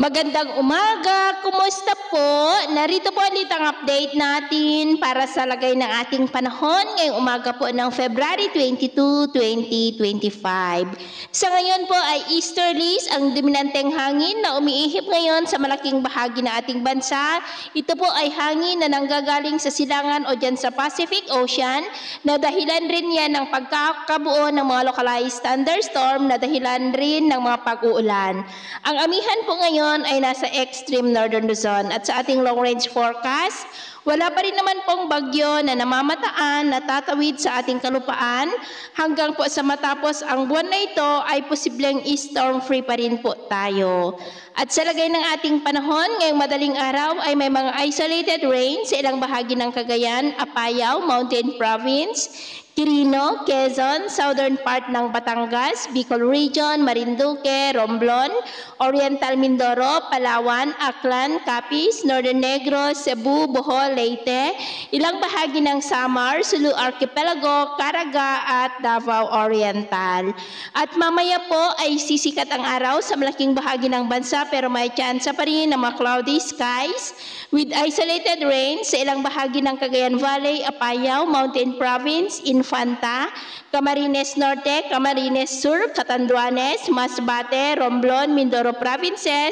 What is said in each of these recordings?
Magandang umaga! Kumusta po? Narito po ulit ang update natin para sa lagay ng ating panahon ngayong umaga po ng February 22, 2025. Sa ngayon po ay easterlies ang dominanteng hangin na umiihip ngayon sa malaking bahagi ng ating bansa. Ito po ay hangin na nanggagaling sa silangan o dyan sa Pacific Ocean na dahilan rin yan ng pagkakabuo ng mga localized thunderstorm na dahilan rin ng mga pag-uulan. Ang amihan po ngayon ay nasa extreme northern Luzon at sa ating long-range forecast, wala pa rin naman pong bagyo na namamataan na tatawid sa ating kalupaan hanggang po sa matapos ang buwan na ito ay posibleng storm-free pa rin po tayo. At sa lagay ng ating panahon, ngayong madaling araw ay may mga isolated rain sa ilang bahagi ng Cagayan, Apayao, Mountain Province, Quirino, Quezon, southern part ng Batangas, Bicol Region, Marinduque, Romblon, Oriental Mindoro, Palawan, Aklan, Capiz, Northern Negros, Cebu, Bohol, Leyte, ilang bahagi ng Samar, Sulu Archipelago, Caraga at Davao Oriental. At mamaya po ay sisikat ang araw sa malaking bahagi ng bansa pero may tsansa pa rin ng mga cloudy skies with isolated rain sa ilang bahagi ng Cagayan Valley, Apayao, Mountain Province, Infanta, Camarines Norte, Camarines Sur, Catanduanes, Masbate, Romblon, Mindoro Provinces,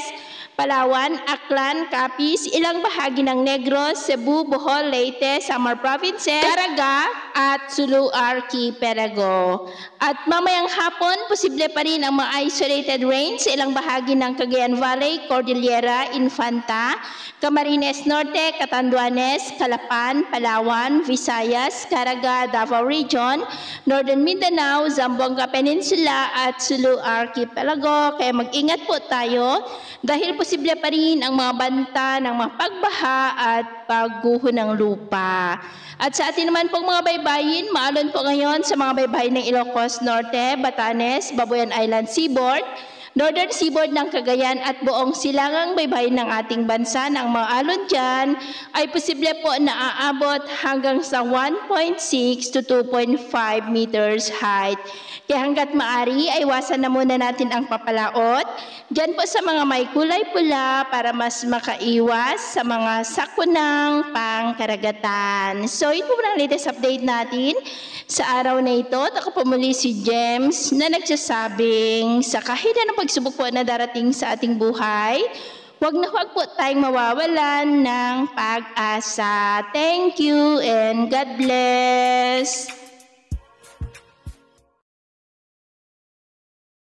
Palawan, Aklan, Capiz, ilang bahagi ng Negros, Cebu, Bohol, Leyte, Samar Provinces, Caraga at Sulu Archipelago. At mamayang hapon, posible pa rin ang mga isolated rain sa ilang bahagi ng Cagayan Valley, Cordillera, Infanta, Camarines Norte, Catanduanes, Calapan, Palawan, Visayas, Caraga, Davao Region, Northern Mindanao, Zamboanga Peninsula at Sulu Archipelago. Kaya mag-ingat po tayo dahil posible pa rin ang mga banta ng mga pagbaha at pagguho ng lupa. At sa atin naman pong mga baybayin, maalon po ngayon sa mga baybayin ng Ilocos Norte, Batanes, Babuyan Island Seaboard, Northern Seaboard ng Cagayan at buong silangang baybayin ng ating bansa ng mga alon dyan ay posible po na aabot hanggang sa 1.6 to 2.5 meters height. Kaya hanggat maari ay iwasan na muna natin ang papalaot dyan po sa mga may kulay pula para mas makaiwas sa mga sakunang pangkaragatan. So ito po ang latest update natin sa araw na ito. Ako po muli si James na nagsasabing sa kahit anong pagsubok po na darating sa ating buhay, huwag na huwag po tayong mawawalan ng pag-asa. Thank you and God bless.